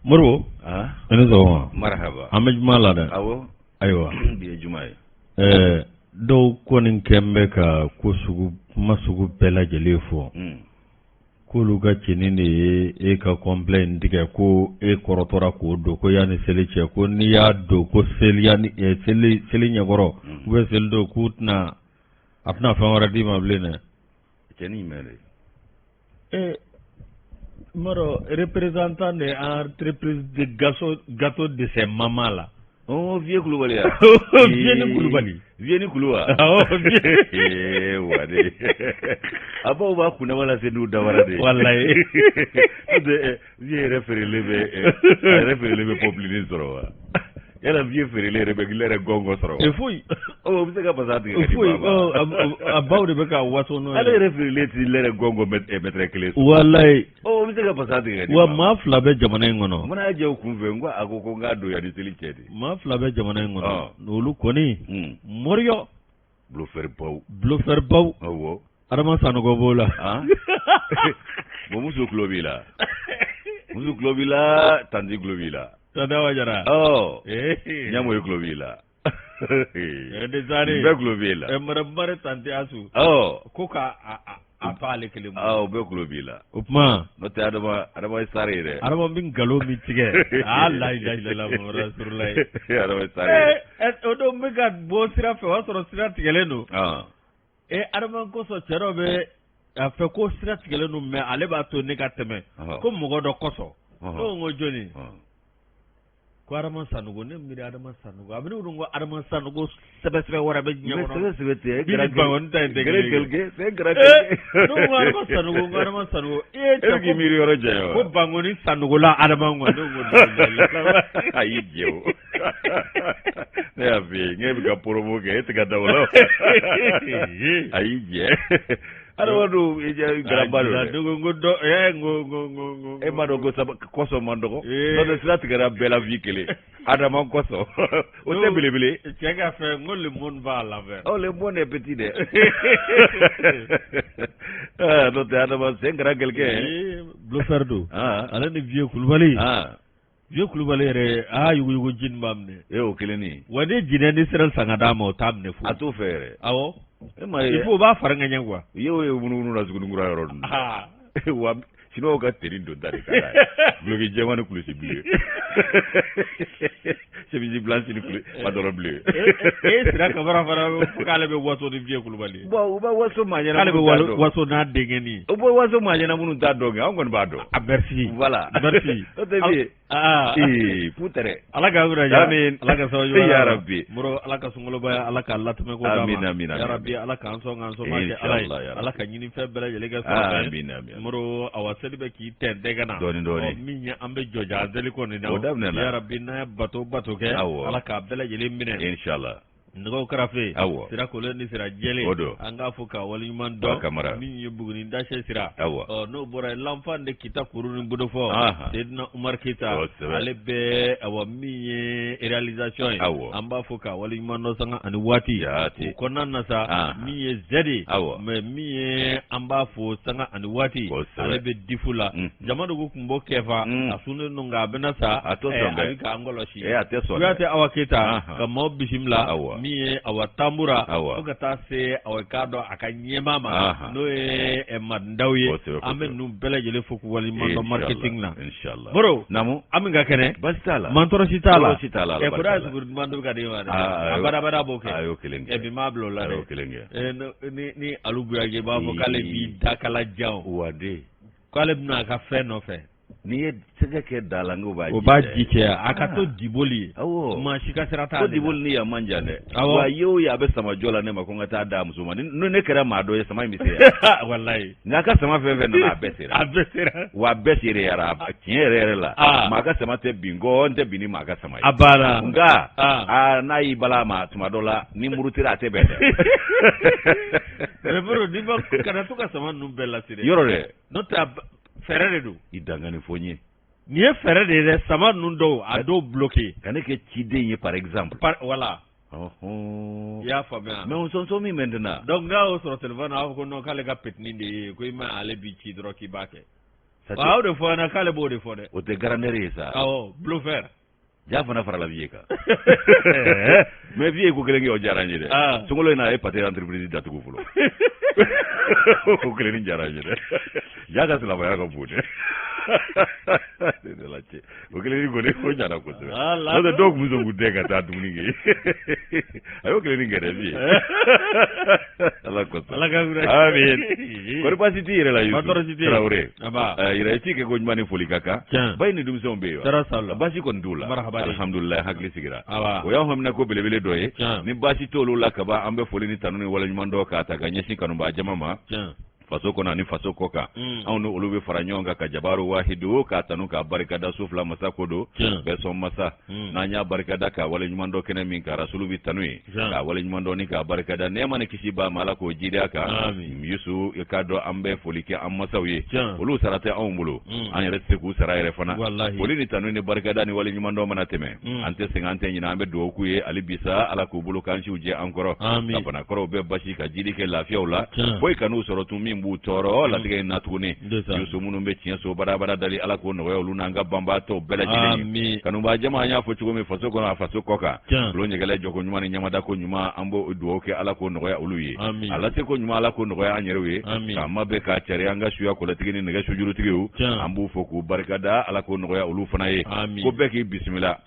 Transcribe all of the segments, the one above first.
Moro ene zo marhaba amej malada awo aywa bi jumaay do konin kembe ka ko sugu masugu bela jele fo ko luga chinini e ka complain diga ko e korotora ko do ko yani seliche ko ni ya do ko seliani seli nyagoro we sel do kutna apna famara di mablene cheni mele Moro représentant de entreprise de gâteau de ces mamans là. Oh, vieux Koulibaly. Vieux Koulibaly. Vieux Koulibaly. Oh, wade. Aba uba kuna wala sedu dawarade. Wallahi. Vieux référé lebe populini sorowa. Yala vieux ferele rebegilere gongo soro. E foi. Oh, biseka pasati. E foi. Oh, about the beka waso no. Ale referele ti lere gongo metre kele. Wallahi. Oh, biseka pasati. Wa ma flabe jamana ngono. Muna je kunve ngwa akoko ngado ya diseli chedi. Ma flabe jamana ngono. Nolu koni. Morio. Blufer baw. Oh. Arama sanogo bola. Ah. Musu globila. Musu globila, tandi globila. Tadawa jara. Oh. Nyamo globila. Desare. Be globila. Emrabare tante asu. Oh. Koka apale kelemu. Oh, be globila. Upma. No te adama sare re. Adama bin galo mi tige. Allah ilaha rasulullah. Adama sare. Odo mega bo sira fe wasoro sira tigelenu. Ah. Adama ko so cherobe afe ko sira tigelenu me ale ba to ne ka teme. Ko mogo do koso. No ngo joni. Ko Adama sanugo ne mi Adama sanugo abini urungo Adama sanugo sebe wara be nyawro sebe te gara bawon ta de gelge se gara gelge no Adama sanugo gi mi yoro jeyo ko bangoni sanugo la Adama ngo no ayi jeyo ne abi ngebi ka provoke etiga dawlo ayi je Adama do garabalo ngodo ngo e mado go koso mandoko no de sila tigara bela vikele Adama koso o te bilebile chega fe ngo le monde va à l'envers. Oh, le monde est petit de no te Adama sengra quelqu'un Bloferdo ala ni vieux Koulibaly vieux Koulibaly re yugo jin bamne o keleni wade jine ni seral sangada mo tamne fu ato fere awo il faut ba faranga nyangwa yewe munu na zugunu ngura yoro wa sino ga terindo dare kala blogi jemane kulusi bleu chemise blanche ni kulu madoro bleu sira ka fara kala be waso ni vieux Koulibaly bo ba waso manyana kala be waso na dengeni bo waso manyana munu ta doge an gon ba do merci voilà merci to te putere alaka gura ja amin alaka sawajo ya rabbi muro alaka sungolo baya alaka latme ko amin amin ya rabbi alaka anso ma ke alaka nyini febra yelega so amin amin muro awaseli be ki tende gana doni minya ambe joja azeli ko ni ya rabbi na bato ke alaka bela yele mine inshallah ngo krafe sira ko len sira jele anga fuka wali man do min yubu ni dashe sira no bora l'enfant de kita kuruni budo fo sedna Umar Kita alebe awa mi réalisation amba fuka wali man no sanga ani wati ko nanna sa mi zedi me mi amba fo sanga ani wati alebe difula jamado go kumbo kefa asune no ngabena sa abika angolo shi yate awa Kita kamo bishimla miye awa tambura oga ta se awa kado akanyema ma no mandawye amen nu bela jele foku wali mando marketing na inshallah bro namu aminga kene bastala mantoro sitala e kura su mando ga de wada bara boke ayo kelenge e bi mablo la ayo kelenge ni alubu ya ba mo kale bi dakala jaw wade kale bna ka fe no fe ni sege ke dalango ba jike akato diboli ma shika serata ko diboli ni ya manja ne wa yo ya be sama jola ne makonga ta da musuma no ne kera ma do ya sama mi se wallahi na ka sama fe na abesera wa besere ya ra kiere la ma ka sama te bingo nte bini ma ka sama abara nga na yi bala ma tuma dola ni murutira te bede bro di ba kana to ka sama nu bella sire yoro re no ta ferere do idangani fonye ni e ferere de sama nundo ado bloqué kaneke chide par exemple voilà ya famia mais on son mi maintenant donc là au sur téléphone a ko no kale ga petni de ko ima ale bi chi droki bake Waaw de fo na kale bo de fo de. O te garanere sa. Awo blue fer. Ja fana fara la vie ka. Mais vie ko kelen o jaranje de. Sungolo na e pate entreprise da tugu fulo. Ko kelen jaranje de. Ja ga sala ba ko bude. De la che. Ko kelen ko ne ko jara ko se. La de dog mu zo gude ka ta dumuni ge. Ayo kelen ngere vie. Ala ko. Ala ka gura. Amin. Ko pa siti ire la yu. Traore. Aba. Ire ti ke ko nyani foli kaka. Bayni dum so mbe yo. Tarasalla. Basi kon dula. Alhamdulillah hakli sigira. Aba. O ya hamna ko belebele doye. Ni basi tolu la kaba ambe foli ni tanuni wala nyumando ka ta ganya shi kanu ba jamama. Faso kona ni faso koka awno oluwe faranyonga ka jabaru wahidu ka tanu ka barikada sufla masa kodo beso masa nanya barikada ka wale nyumando kene min ka rasulu bi tanui ka wale nyumando ni ka barikada nema ne kisiba malako jida ka yusu ka do ambe folike amma sawi olu sarate awmulo an rete ku sarayre fana woli ni tanui ni barikada ni wale nyumando manateme ante 50 nyina ambe do kuye ali bisa ala ko bulu kan uje ankoro tapana koro be bashi ka jidi ke lafiaula boy kanu sorotu mbu toro la tige na tuguni yusu munu be tiyan so barabara dali ala ko no yolu nanga bamba to bela jini kanu ba jama nya fo chugo me faso ko na faso koka lo nyegele joko nyuma ni nyama da ko nyuma ambo duo ke ala ko no ya uluyi ala te ko nyuma ala ko no ya anyerewe kama be ka chere anga shuya ko la tige ni nega shujuru tige ambu fo ku barkada ala ko no ya ulu fana ye ko be ki bismillah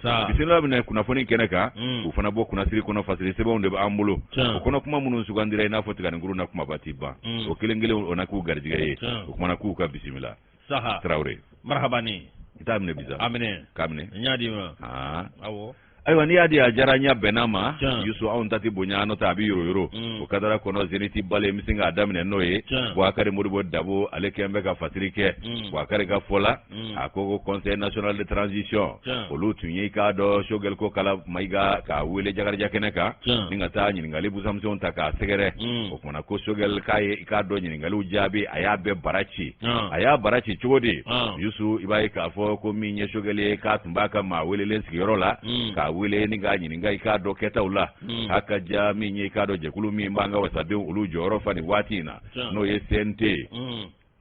bine kuna foni keneka ku fana bo kuna siri kono fasiri sebe onde ba ambulo kono kuma munu sugandira ina fo tigani nguru na kuma batiba o kelengele onaku garjiga ye kuma naku ka bismillah saha Traore marhabani itamne biza amene kamne nyadi ma awo aywa ni adi ajaranya benama yusu on tati bonyano tabi yoro o kadara kono zeniti bale misinga adamne noye wa kare murubo dabo ale kembe ka fatrike wa kare ka fola akoko conseil national de transition olu tunye ka do shogel ko kala maiga ka wele jagar jakene ka ninga ta nyi ngali busamson taka segere o kona ko shogel kai ka do nyi ngali ujabi ayabe barachi chodi yusu ibai ka fo ko minye shogele ka tumbaka ma wele lenski yorola ka wele ni ga nyini ga ka do keta ula haka ja mi nyi ka do je kulu mi mbanga wasabe ulu joro fani watina no yesente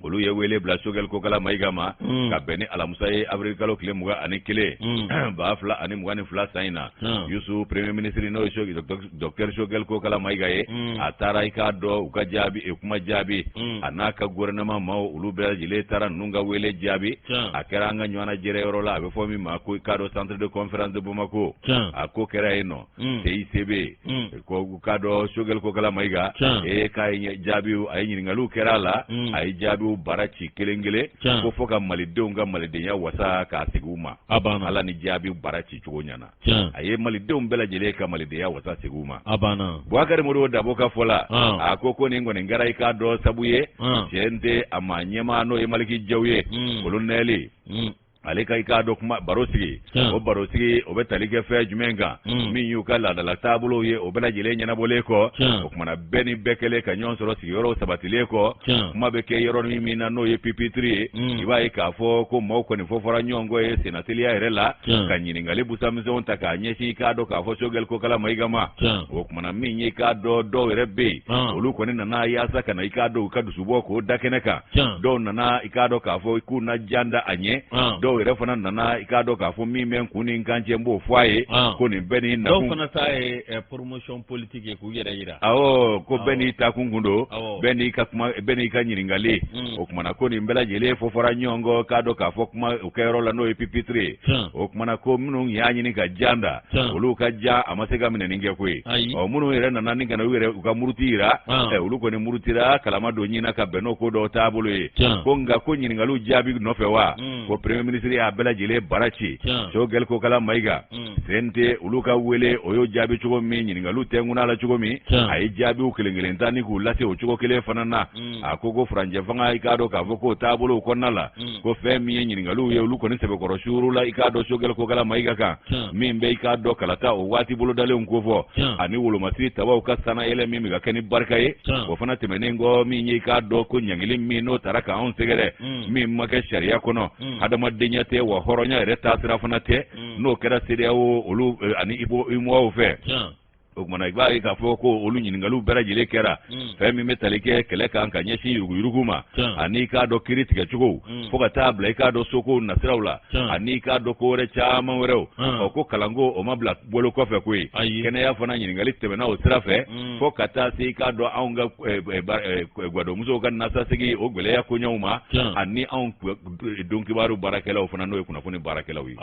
olu ye wele bla shogel ko kala maigama ka beni ala musaye avril kalo kile muga ani kile ba fla ani muga ni fla saina yusu premier ministre no shogi docteur shogel ko kala maigaye atara ka do uka jabi e kuma jabi anaka gouvernement ma ulu bela jile tara nunga wele jabi akera nga nywana jere yorola abe fomi ma ko ka do centre de conférence de Bamako ako kera eno TICB ko ka do shogel ko kala maiga e kai jabi ay nyingalu kerala ay jabi barachi kelengele ko foka malidenw ga malidenya wasa ka siguma ala ni jabi barachi chugonyana aye malidenw bela jele ka malidenya wasa siguma bwakare modo dabo ka fola akoko ningo ngara ka do sabuye jende amanyema no e maliki jawye koloneli aleka ka do kuma barosigi o barosigi o betalike fe jumenga min yu kala da la tabulo ye o bela jele nyana boleko o kuma na beni bekele ka nyon soro sigi yoro sabatile ko kuma beke yoro mi mina no ye pipitri iba ka fo ko mo ko ni fo fora nyongo ye senatilia erela ka nyini ngale busamzo onta ka nyeshi ka do ka fo shogel ko kala maigama o kuma na min ye ka do rebe olu ko ni na ya saka na ka do ka dusubo ko dakeneka do na ka do ka fo ku na janda anye do refana nana ikado ka fo mi men kuni nkanje mbo fwaye ko ni beni na do fana sai promotion politique ku yera yira ko beni ta kungundo beni ka kuma beni ka nyiringali o kuma na ko ni mbela jele fo fora nyongo kado ka fo kuma ukero la no epipitri o kuma na ko munu yanyi ni ka janda olu ka ja amasega mine ninge kwe o munu ere nana ninga na were ka murutira olu ko ni murutira kalama do nyina ka beno ko do tabulu ko nga ko nyiringalu jabi no fewa ko premier ministre ya bela jele barachi shogel ko kala maiga sente uluka wele oyo jabi chugo mi nyinga lutenguna la chugo mi ai jabi ukelengele ntani ku lase o chugo kele fanana akoko franje fanga ikado ka voko tabulo konala ko femi nyinga lu ye uluko ni sebe koro shuru la ikado shogel ko kala maiga ka mi mbe ikado kala ta o wati bulu dale unkofo ani wulu masiri tawa ukasana ele mimi ga keni barkaye ko fana temenengo mi nyi ikado ko nyangili mi no taraka on segere mi make sharia kono adama denyate wa horonya reta sirafana te no kera sedia o olu ani ibo imo fe o kumana iba ka fo ko olu ɲiningalu bɛɛ lajɛlen kɛra fɛn min bɛ tali kɛ kɛlɛ kan ka ɲɛsin yurugu ma ani k'a dɔn kiri tigɛ cogo fo ka taa bila i k'a dɔn soko nasiraw la ani k'a dɔn ko wɛrɛ caman wɛrɛw ko kalanko o ma bila bolo kɔfɛ koyi kɛnɛya fana ɲiningali tɛmɛna o sira fɛ fo ka taa se i k'a dɔn anw ka gwadɔmusow ka nasasigi o gwɛlɛya koɲɛw ma ani anw donkibaru baarakɛlaw fana n'o ye kunnafoni baarakɛlaw ye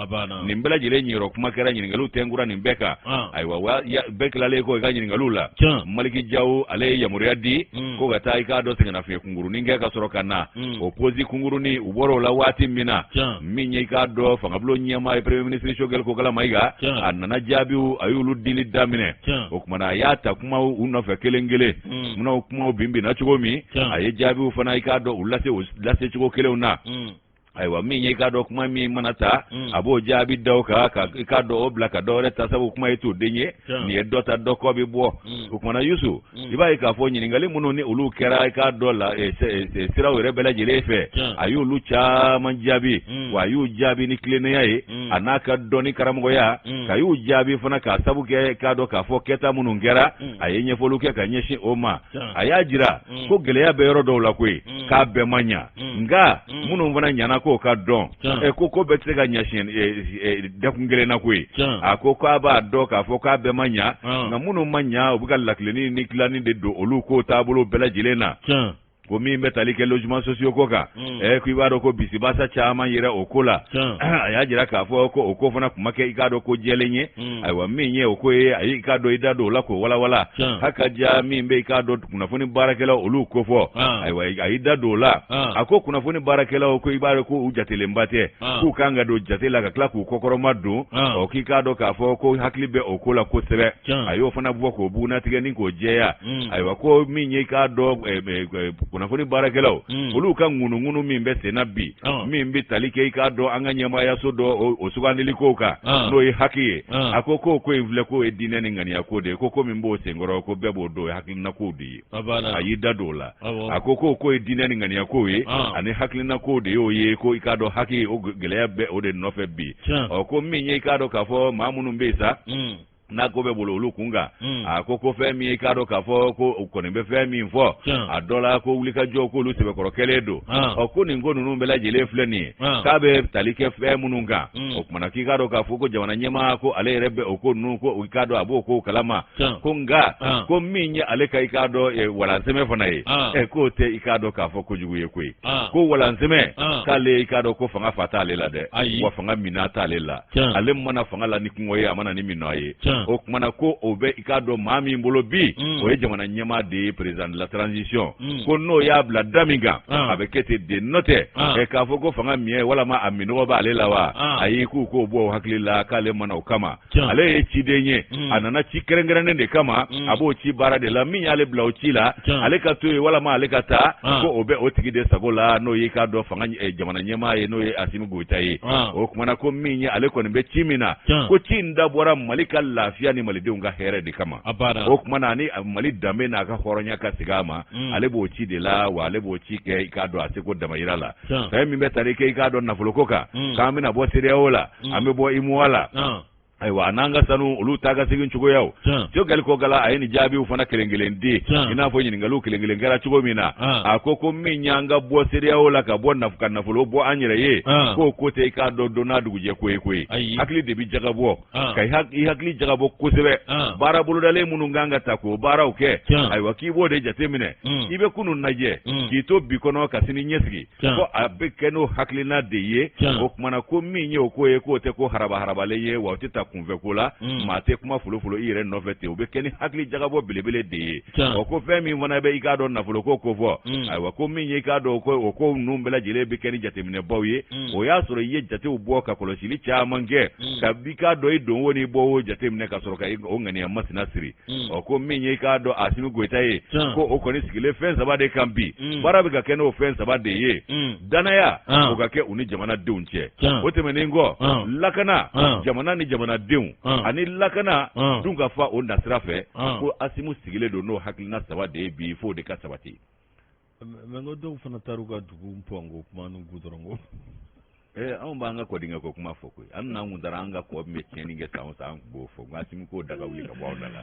nin bɛɛ lajɛlen ɲiyɔrɔ kuma kɛra ɲininkaliw tɛnkura nin bɛɛ kan ayiwa bɛɛ tilalen ko i ka ɲininkaliw la Maliki Jaw ale ye yamaruya di ko ka taa i k'a dɔn sɛgɛnnafiɲɛ kunkurunin kɛ ka sɔrɔ ka na o posi kunkurunin u bɔra o la waati min na min ye i k'a dɔn fangabulon ɲɛmaa ye premier ministre Choguel Kokala Mayiga a nana jaabiw a y'olu dili daminɛ o kumana a y'a ta kumaw u nɔfɛ kelen kelen munna kumaw binbinna cogo min a ye jaabiw fana i k'a dɔn u lase cogo kelenw na ayiwa min ye i k'a dɔn kuma min mana ta a b'o jaabi da o kan ka i k'a dɔn o bila ka dɔ wɛrɛ ta sabu kuma ye t'o den ye nin ye dɔ ta dɔ kɔ bɛ bɔ o kumana Yusu i b'a ye k'a fɔ ɲininkali minnu ni olu kɛra i k'a dɔn la siraw yɛrɛ bɛɛ lajɛlen fɛ a y'olu caman jaabi wa a y'u jaabi ni tilennenya ye a n'a ka dɔnni karamɔgɔya ka y'u jaabi fana k'a sabu kɛ k'a dɔn k'a fɔ kɛta minnu kɛra a ye ɲɛfɔliw kɛ ka ɲɛsin o ma a y'a jira ko gɛlɛya bɛ yɔrɔ dɔw la koyi k'a bɛɛ ma ɲa nka minnu fana ɲana k'o ka dɔn ko bɛɛ tɛ se ka ɲɛsin dakun kelen na koyi a ko k'a b'a dɔn k'a fɔ k'a bɛɛ ma ɲa nka minnu ma ɲa u bɛ ka lakilenni ni dilanni de don olu ko taabolo bɛɛ lajɛlen na ko min bɛ tali kɛ logement sociaux ko kan ko i b'a dɔn ko bisibasa caman yɛrɛ o ko la a y'a jira k'a fɔ ko o ko fana kuma kɛ i k'a dɔn ko jɛlen ye ayiwa min ye o ko ye a y'i k'a dɔn i da don o la k'o walawala hakaja min bɛ i k'a dɔn kunnafoni baarakɛlaw olu ko fɔ ayiwa a y'i da don o la a ko kunnafoni baarakɛlaw ko i b'a dɔn ko u jatelenba tɛ k'u kan ka don jate la ka tila k'u kɔkɔrɔma don k'i k'a dɔn k'a fɔ ko hakili bɛ o ko la kosɛbɛ a y'o fana bɔ k'o bunatigɛ ni k'o jɛya ayiwa ko min ye i k'a dɔn kunnafoni baarakɛlaw olu ka ŋunuŋunu min bɛ senna bi min bɛ tali kɛ i k'a dɔn an ka ɲɛmaayaso dɔ o sugandili kow kan n'o ye haki ye a ko ko in filɛ k'o ye diinɛ ni ŋaniya ko de ye ko min b'o senkɔrɔ ko bɛɛ b'o dɔn o ye hakilina kow de ye a y'i da don o la a ko ye diinɛ ni ŋaniya kow ye ani hakilina kow de y'o ye ko i k'a dɔn haki o gɛlɛya bɛ o de nɔfɛ bi ko min ye i k'a dɔn k'a fɔ maa minnu bɛ yen sa n'a ko bɛ bolo olu kun kan a ko fɛn min ye k'a dɔn k'a fɔ ko o kɔni bɛ fɛn min fɔ a dɔ la ko wulikajɔ k'olu sɛbɛkɔrɔ kɛlen don ko nin ko ninnu bɛɛ lajɛlen filɛ nin ye k'a bɛ tali kɛ fɛn minnu kan o kumana k'i k'a dɔn k'a fɔ ko jamana ɲɛmaa ko ale yɛrɛ bɛ o ko ninnu ko i k'a dɔn a b'o ko kalama ko nka ko min ye ale ka i k'a dɔn walansɛmɛ fana ye k'o tɛ i k'a dɔn k'a fɔ kojugu ye koyi ko walansɛmɛ k'ale i k'a dɔn ko fanga fa t'ale la dɛ wa fanga minna t'ale la ale mana fanga la ni kungɔ ye a mana ni minɔ ye o kumana ko o bɛ i k'a dɔn maa min bolo bi o ye jamana ɲɛmaa de ye président de la transition ko n'o y'a bila da min kan a bɛ kɛ ten de n'o tɛ k'a fɔ ko fanga min ye walama a minɔgɔ b'ale la wa ayi k'o bɔ o hakili la k'ale mana o kama ale ye ciden ye a nana ci kɛrɛnkɛrɛnnen de kama a b'o ci baara de la min y'ale bila o ci la ale ka to yen walama ale ka taa ko o bɛ o tigi de sago la n'o ye i k'a dɔn fanga jamana ɲɛmaa ye n'o ye Asimi Goyita ye o kumana ko min ye ale kɔni bɛ ci min na ko ci in dabɔra Mali ka lafiya ni malidenw ka hɛrɛ de kama o kumana ani Mali danbe n'a ka hɔrɔnya ka segin a ma ale b'o ci de la wa ale b'o ci kɛ i k'a dɔn a seko damayira la fɛn min bɛ tali kɛ i k'a dɔn nafoloko kan k'an bɛna bɔ CEDEAO la an bɛ bɔ IMOA la ayiwa n'an ka sanu olu taa ka segin cogoyaw Choguel Kokala a ye nin jaabiw fana kelen-kelen di i n'a fɔ ɲininkaliw kelen-kelen kɛra cogo min na a ko min y'an ka bɔ CEDEAO la ka nafolo bɔ an yɛrɛ ye k'o tɛ i k'a dɔn don n'a dugujɛ ko ye koyi hakili de bɛ jagabɔ ka i hakili jagabɔ kosɛbɛ baara bolodalen minnu kan ka ta k'o baaraw kɛ ayiwa k'i b'o de jateminɛ i bɛ kunun lajɛ k'i to bi kɔnɔ ka sini ɲɛsigi ko a bɛ kɛ n'o hakilina de ye o kumana ko min ye o ko ye k'o tɛ ko haraba-harabalen ye wa o tɛ ta kunfɛ ko la maa tɛ kuma folofolo i yɛrɛ nɔfɛ ten o bɛ kɛ ni hakili jagabɔ belebele de ye ko fɛn min fana bɛ i k'a dɔn nafolo ko fɔ ayiwa ko min ye i k'a dɔn o ko ninnu bɛɛ lajɛlen bɛ kɛ ni jateminɛbaw ye o y'a sɔrɔ i ye jatew bɔ ka kɔlɔsili caman kɛ ka i k'a dɔn i don o ni bɔ o jateminɛ ka sɔrɔ ka o ŋaniya masina siri ko min ye i k'a dɔn Asimi Goyita ye ko o kɔni sigilen fɛn saba de kan bi baara bɛ ka kɛ n'o fɛn saba de ye danaya o ka kɛ u ni jamanadenw cɛ o tɛmɛnen kɔ lakana jamana ni jamanadenw ani lakana dun ka fa o nasira fɛ ko Asimu sigilen don n'o hakilina saba de ye bi fo de ka sabati mais ngo dɔw fana taar'u ka dugu pɔn ko kuma n'u dɔrɔn ko an b'an ka kɔdingɛ ko kuma fɔ koyi an n'an kun taara an ka kɔ bɛ tiɲɛni kɛ san o san an kun b'o fɔ nka simi k'o daga wuli ka bɔ aw da la.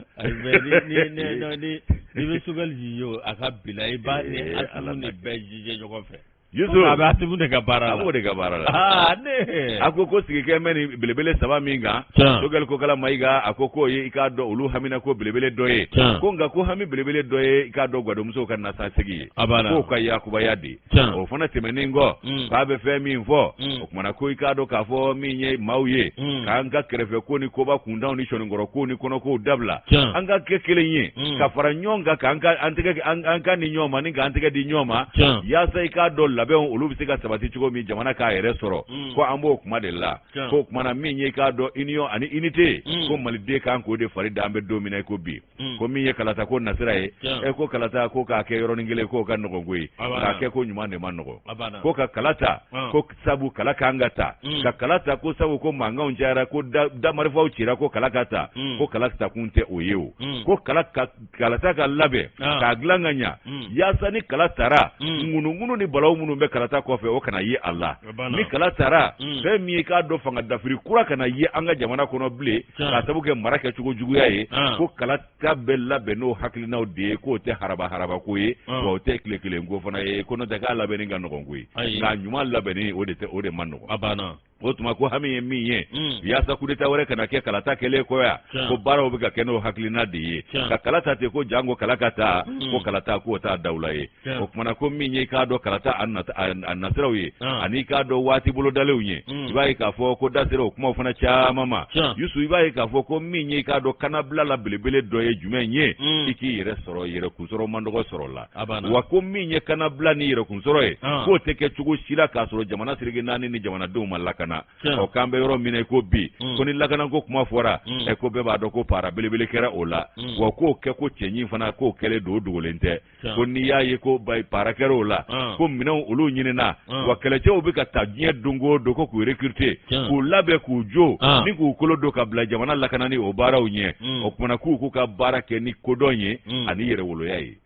ni bɛ sugali ji ye a ka bila i b'a ni Asimu ni bɛɛ jijɛ ɲɔgɔn fɛ. Yusuf a bɛ Asimu de ka baara la. a b'o de ka baara la. ne. a ko sigikɛ mɛ ni belebele 3 min kan. Sugali ko kala Mayiga a ko k'o ye i k'a dɔn olu hamina ko belebele dɔ ye. ko nka ko hami belebele dɔ ye i k'a dɔn gwadomusow ka nasasigi ye. k'o ka yakubaya de. o fana tɛmɛnen kɔ. k'a bɛ fɛn min fɔ. o kumana ko i k'a dɔn k'a fɔ min ye maaw ye. k'an ka kɛrɛfɛ ko ni koba kundanw ni sɔninkɔrɔ ko ni kɔnɔkow dabila. an ka kɛ kelen ye. ka fara ɲɔgɔn kan k'an ka ni ɲɔgɔn ma ni k'an tɛgɛ di ɲɔgɔn ma. yaasa i k'a dɔn labɛnw olu bɛ se ka sabati cogo min jamana k'a yɛrɛ sɔrɔ. ko an b'o kuma de la. ko kumana min ye k'a dɔn union ani unité. ko maliden kan k'o de fari da an bɛ don min na ko bi. ko min ye kalata ko nasira ye. ko kalata ko k'a kɛ yɔrɔnin kelen k'o ka nɔgɔn koyi. k'a kɛ ko ɲuman de ma nɔgɔn. ko ka kalata ko sabu kala kan ka ta. ka kalata ko sabu ko mankanw cayara ko damarifaw cira ko kala ka ta. ko kala ta kun tɛ o ye o. ko kalata ka labɛn k'a dilan ka ɲa. yaasa ni kala tara ŋunuŋunu ni balawu minnu bɛ kalata kɔfɛ o kana ye a la. ni kala tara fɛn min ye k'a dɔn fanga dafiri kura kana ye an ka jamana kɔnɔ bilen k'a sabu kɛ mara kɛcogo juguya ye. ko kalata bɛ labɛn n'o hakilinaw de ye k'o tɛ haraba ko ye wa o tɛ tile kelen ko fana ye ko n'o tɛ k'a labɛnni ka nɔgɔn koyi. nka ɲuman labɛnni o de ma nɔgɔn. o tuma ko hami ye min ye yaasa coup d'état wɛrɛ kana kɛ kalata kɛlen kɔ yan ko baaraw bɛ ka kɛ n'o hakilina de ye ka kalata ten ko jango kala ka taa ko kalata k'o t'a dawula ye. o kumana ko min ye k'a dɔn kalata a nasiraw ye ani k'a dɔn waati bolodalenw ye i b'a ye k'a fɔ ko da sera o kumaw fana caman ma. Yusu i b'a ye k'a fɔ ko min ye k'a dɔn kanabila la belebele dɔ ye jumɛn ye i k'i yɛrɛ sɔrɔ yɛrɛkunsɔrɔ man dɔgɔ sɔrɔ la. wa ko min ye kanabila ni yɛrɛkunsɔrɔ ye k'o tɛ kɛ cogo si la k'a sɔrɔ jamana sirige naani ni jamanadenw ma lakana. k'an bɛ yɔrɔ min na ko bi ko ni lakanako kuma fɔra ko bɛɛ b'a dɔn ko para belebele kɛra o la. wa k'o kɛ ko cɛɲi fana k'o kɛlen don o dogolen tɛ. ko n'i y'a ye ko para kɛra o la ko minɛnw olu ɲinina wa kɛlɛcɛw bɛ ka taa diɲɛ don o don ko k'u recruter k'u labɛn k'u jo ni k'u kolo don ka bila jamana lakana ni o baaraw ɲɛ. o kumana k'u ka baara kɛ ni kodɔn ye ani yɛrɛwoloya ye.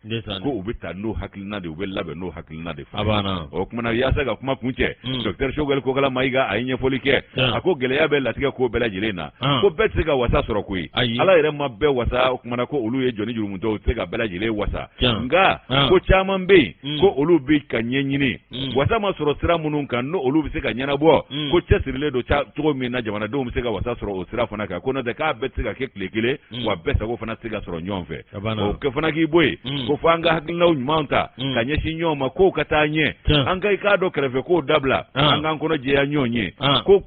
ko u bɛ taa n'o hakilina de u bɛ labɛn n'o hakilina de fana. o kumana yaasa ka kuma kun cɛ Dr Choguel Kokala Mayiga a ye ɲɛfɔli kɛ. a ko gɛlɛya bɛ latigɛ ko bɛɛ lajɛlen na ko bɛɛ tɛ se ka wasa sɔrɔ koyi. ala yɛrɛ ma bɛɛ wasa o kumana ko olu ye jɔni jurumutɔw u tɛ se ka bɛɛ lajɛlen wasa. nka ko caman bɛ yen ko olu bɛ ka ɲɛɲini wasa ma sɔrɔ sira minnu kan n'o olu bɛ se ka ɲɛnabɔ ko cɛsirilen don cogo min na jamanadenw bɛ se ka wasa sɔrɔ o sira fana kan ko n'o tɛ k'a bɛɛ tɛ se ka kɛ tile kelen wa bɛɛ sago fana tɛ se ka sɔrɔ ɲɔgɔn fɛ. o kɛ fana k'i bɔ yen ko fɔ an ka hakilinaw ɲumanw ta ka ɲɛsin ɲɔgɔn ma kow ka taa ɲɛ an ka i k'a dɔn kɛrɛfɛ kow dabila an k'an kɔnɔ jɛya ɲɔgɔn ye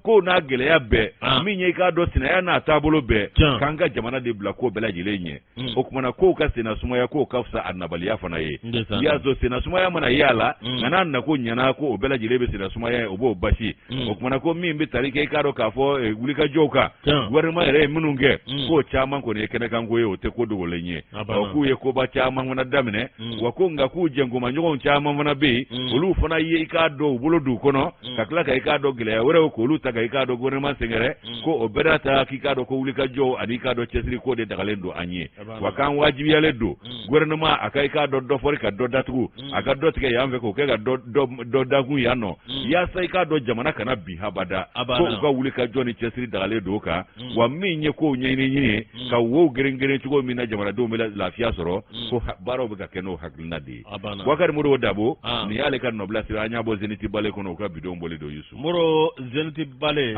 ko n'a gɛlɛya bɛɛ min ye i k'a dɔn sinaya n'a taabolo bɛɛ k'an ka jamana de bila ko bɛɛ lajɛlen ɲɛ. o kumana kow ka senasumaya kow ka fisa a nabaliya fana ye. y'a sɔrɔ senasumaya mana ye a la nka n'a nako ɲana ko o bɛɛ lajɛlen bɛ senasumaya ye o b'o basi. o kumana ko min bɛ tali kɛ i k'a dɔn k'a fɔ wulikajɔw kan gouvernement yɛrɛ ye minnu kɛ k'o caman kɔni ye kɛnɛkanko ye o tɛ ko dogolen ye. k'u ye koba caman fana daminɛ wa ko nka k'u jɛnkomaɲɔgɔnw caman fana bɛ yen olu fana ye i k'a dɔn u bolo d'u kɔnɔ ka tila ka i k'a dɔn gɛlɛya wɛrɛw k'olu ta ka i k'a dɔn gouvernement sɛgɛrɛ ko o bɛɛ n'a ta k'i k'a dɔn ko wulikajɔw ani k'a dɔn cɛsiri ko de dagalen don an ye. wa k'an wajibiyalen don gouvernement a ka i k'a dɔn dɔ fɔri ka dɔ datugu a ka dɔ tigɛ yan fɛ k'o kɛ ka dɔ dakun yan nɔ yaasa i k'a dɔn jamana kana bin habada ko u ka wulikajɔ ni cɛsiri dagalen don o kan wa min ye kow ɲɛɲini ka wo geren cogo min na jamanadenw bɛ lafiya sɔrɔ ko baaraw bɛ ka kɛ n'o hakilina de ye. Bukari Modibo Dabo nin y'ale ka nɔbila sira an y'a bɔ Zeniti Bale kɔnɔ u ka bidon bɔli don Yusu. Moro Zeniti Bale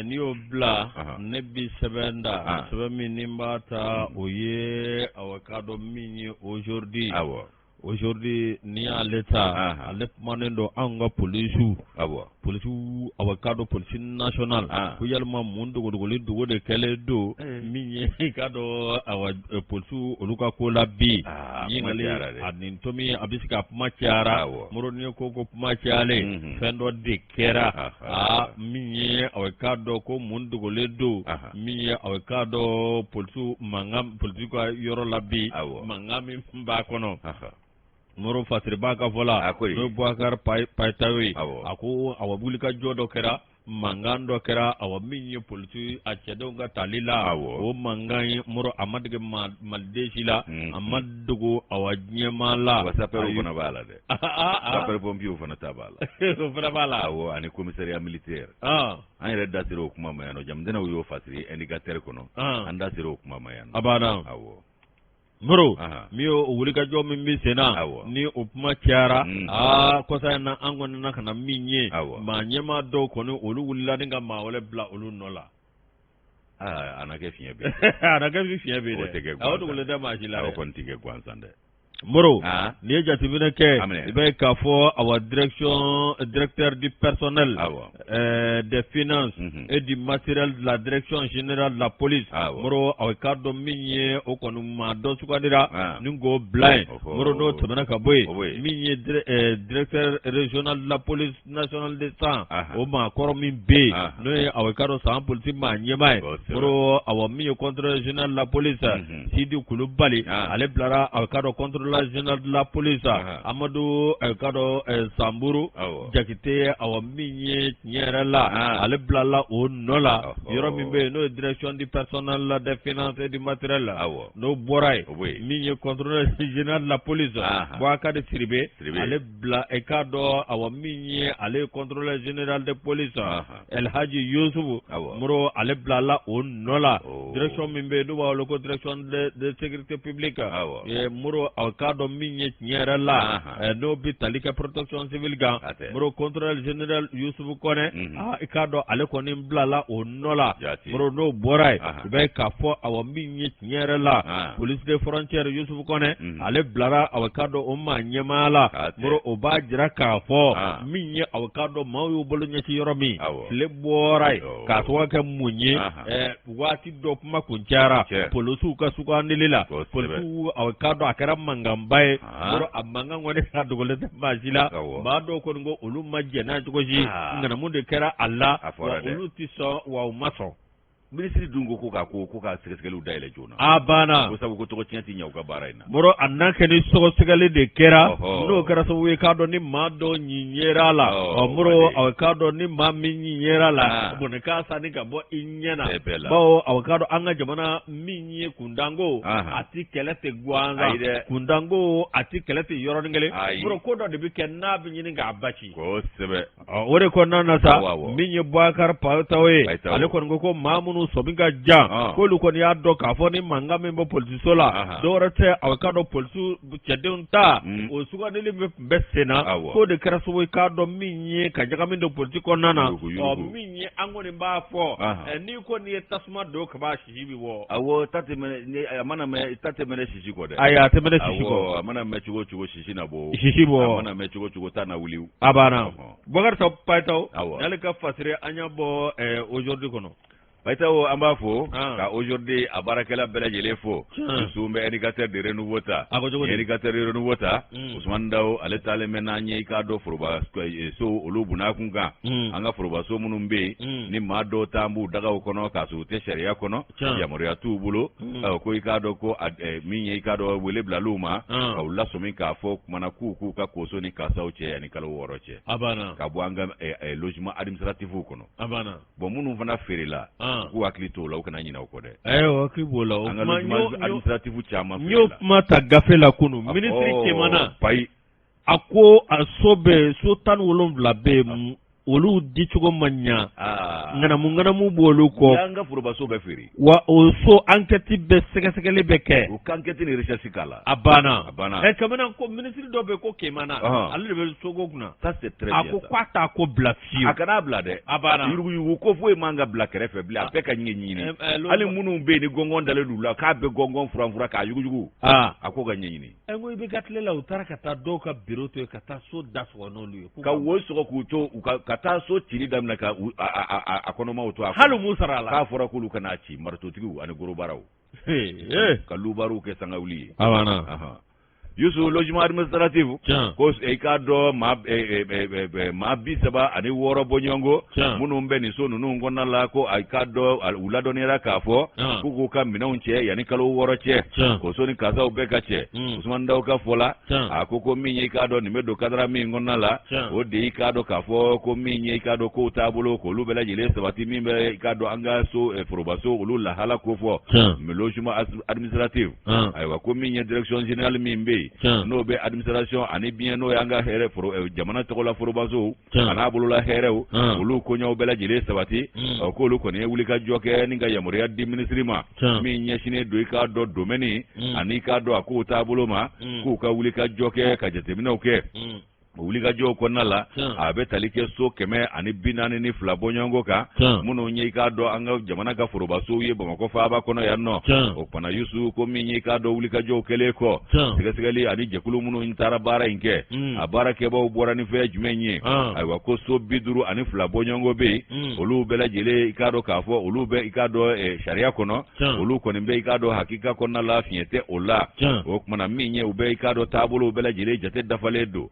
n'i y'o bila ne bi sɛbɛn da sɛbɛn min ni n b'a ta o ye aw k'a dɔn min ye aujourd'hui. Aujourd'hui n'i y'ale ta ale kumanen don anw ka polisiw aw k'a dɔn polisi national ko yalima mun dogoli dogo de kɛlen don min ye i k'a dɔn polisiw olu ka ko la bi yingali a nin tomi a bɛ se ka kuma cayara Moro ni ko kuma cayalen fɛn dɔ de kɛra min ye aw k'a dɔn ko mun dogolen don min ye aw k'a dɔn polisiw mankan polisiw ka yɔrɔ la bi mankan min b'a kɔnɔ. Moro fasiri b'a ka fɔ la n'o Bubakari Payitawe a ko a wulikajɔ dɔ kɛra mangan dɔ kɛra awa min ye polisi a cɛdenw ka tali la o mangan ye mɔrɔ a ma dege maliden si la a ma dogo awa ɲɛmaa la sapɛriw fana b'a la dɛ sapɛri pompiers fana ta b'a la o fana b'a la awɔ ani commissariat militaire an yɛrɛ da sera o kuma ma yan nɔ jamudɛnɛw y'o fasiri indicateur kɔnɔ an da sera o kuma ma yan nɔ a banna awɔ moro mi o wulikajɔ min bɛ sen na ni o kuma cayara kɔsa in na an kɔni na ka na min ye maa ɲɛmaa dɔw kɔni olu wulila ni ka maa wɛrɛ bila olu nɔ la a na kɛ fiɲɛ bɛ a na kɛ fiɲɛ bɛ dɛ aw dogolen tɛ maa si la aw kɔni tɛ kɛ gansan dɛ moro ni ye jateminɛ kɛ i bɛ k'a fɔ awa directeur du personnel des finances et du matériel de la direction générale de la police moro aw k'a dɔn min ye o kɔni maa dɔ sugandira ni k'o bila yen moro n'o tɛmɛna ka bɔ yen min ye directeur régional de la police nationale de sang o maa kɔrɔ min bɛ yen n'o ye aw k'a dɔn san polisi maa ɲɛmaa ye moro awa min ye contrôleur général de la police Sidi Kulubali ale bilara aw k'a dɔn contrôleur général de la police Amadou Kado Samburu Jakite awa min ye tiɲɛ yɛrɛ la ale bilala o nɔ la yɔrɔ min bɛ yen n'o ye direction du personnel des finances et du matériel n'o bɔra yen min ye contrôleur général de la police Bouakari Siribe ale bila k'a dɔn awa min ye ale ye contrôleur général de police El Hadji Yusufu moro ale bilala o nɔ la direction min bɛ yen n'o b'a wele ko direction de sécurité publique moro aw k'a dɔn min ye tiɲɛ yɛrɛ la n'o bɛ tali kɛ protection civile kan moro contrôleur général Yusufu Kɔnɛ i k'a dɔn ale kɔni bilala o nɔ la moro n'o bɔra yen i bɛ k'a fɔ awa min ye tiɲɛ yɛrɛ la police de frontière Yusufu Kɔnɛ ale bilara awa k'a dɔn o maa ɲɛmaa la moro o b'a jira k'a fɔ min ye awa k'a dɔn maaw y'u bolo ɲɛsin yɔrɔ min tile bɔra yen k'a tɔgɔ kɛ mun ye waati dɔ kuma kun cayara polisiw ka sugandili la polisiw awa k'a dɔn a kɛra mankanba ye moro a mankan kɔni ka dogolen tɛ maa si la maa dɔw kɔni ko olu ma jɛn n'a cogo si ŋanamu de kɛra a la wa olu tɛ sɔn wa u ma sɔn minisiri dun ko ko ka sɛgɛsɛgɛliw dayɛlɛ joona a banna ko sabu ko tɔgɔ tiɲɛ tɛ ɲɛ u ka baara in na moro a n'a kɛ ni sɔgɔsɛgɛli de kɛra n'o kɛra sababu ye k'a dɔn ni maa dɔ ɲiɲɛra la moro a k'a dɔn ni maa min ɲiɲɛra la bɔnɛ k'a sanni ka bɔ i ɲɛ na bawo a k'a dɔn an ka jamana min ye kundanko a ti kɛlɛ tɛ gansan kundanko a ti kɛlɛ tɛ yɔrɔnin kelen moro ko dɔ de bɛ kɛ n'a bɛ ɲini k'a basi kosɛbɛ o de kɔnɔna na sa min ye Bouakari Payitaw ye ale kɔni ko maa minnu sɔmi ka jan k'olu kɔni y'a dɔn k'a fɔ ni mankan min bɛ polisiso la dɔwɛrɛ tɛ aw k'a dɔn polisiw cɛdenw ta o sugandili min tun bɛ sen na k'o de kɛra sababu ye k'a dɔn min ye ka ɲagami don polisi kɔnɔna na min ye an kɔni b'a fɔ n'i ko n'i ye tasuma don kaba sisi bi bɔ awɔ a mana mɛn ta tɛmɛ sisi kɔ dɛ ayi a tɛmɛ sisi kɔ a mana mɛn cogo cogo sisi na bɔ sisi bɔ a mana mɛn cogo cogo ta na wuli a banna Bouakari Payitaw n'ale ka fasire an y'a bɔ aujourd'hui kɔnɔ Payitaw an b'a fɔ ka aujourd'hui a baarakɛla bɛɛ lajɛlen fo musow bɛ indicateur de renouveau ta indicateur de renouveau ta Usumani Dawo ale taalen bɛ n'an ye i k'a dɔn foroba so olu bunna kun kan an ka foroba so minnu bɛ yen ni maa dɔw t'an b'u dagaw kɔnɔ k'a sɔrɔ u tɛ sariya kɔnɔ yamaruya t'u bolo ko i k'a dɔn ko min ye i k'a dɔn wele bilal'u ma ka u lasɔmi k'a fɔ kumana k'u ka koso ni kasaw cɛ ani kalo 6 cɛ ka bɔ an ka logement administratif kɔnɔ bon minnu fana feerela k'u hakili t'o la u kana ɲinɛ o kɔ dɛ hakili b'o la an ka logement administratif caman n y'o kuma ta gafe la kunun minisiri cɛmana a ko a so 17 bɛ yen olu di cogo ma ɲa ŋanamu b'olu kɔ y'an ka forobaso bɛ feere wa o so enquête bɛ sɛgɛsɛgɛli bɛ kɛ o ka enquête ni recherche k'a la a banna kamana ko minisiri dɔ bɛ ko Kemana ale de bɛ sogo kunna ça c'est très bien a ko k'a t'a ko bila fiyewu a kana bila dɛ a banna yuruguyugu ko foyi man ka bila kɛrɛfɛ bilen a bɛɛ ka ɲɛɲini hali minnu bɛ yen ni gɔngɔn dalen d'u la k'a bɛ gɔngɔn furanfura k'a yuguyugu a ko ka ɲɛɲini ko i bɛ ka tile la u taara ka taa dɔw ka bureau to yen ka taa so da sɔgɔ n'olu ye ka wo sɔgɔ k'u to ka taa so cili daminɛ ka a kɔnɔmaw to hali mun sara la k'a fɔra k'olu kana ci maratotigiw ani gorobaraw ka lubaruw kɛ sangawuli ye yusu logement administratif ko e ka do ma bi saba ani woro bonyongo munum be ni so nunu ngonna la ko ay ka do ula donera ka fo ku ka minun che yani kalo woro che ko so ni kaza be ka che usman daw ka fola akoko minye ka do ni medo kadra mi ngonna la o de ka do ka fo ko minye ka do ko tabulo ko lu bela jile sabati mi be ka do anga so probaso ulu la hala ko fo me logement administratif aywa ko minye direction générale mi be no be administration ani bien no yanga here jamana to la probaso ana bulu la here ulu ko nyaw bela jile sabati ko lu ko ne wuli ka joke ni ga yamuri addi ministrima mi nyeshine do ka do domaine ani ka do ko tabulo ma ku ka wuli ka joke ka jetemina oke wuli ka jo ko nala abe talike so keme ani binani ni fla bonyongo ka muno nyi ka do anga jamana ka furuba so ye bamako fa ba kono yanno o pana yusu ko mi nyi ka do wuli ka jo kele ko sigali ani jekulu muno intara bara inke abara ke ba bora ni fe jumenyi aywa ko so biduru ani fla bonyongo be olu bela jele ka do ka fo olu be ka do sharia kono olu ko ni be ka do hakika kono la fiete ola o mana mi nyi ube ka do tabulu bela jele jate dafale do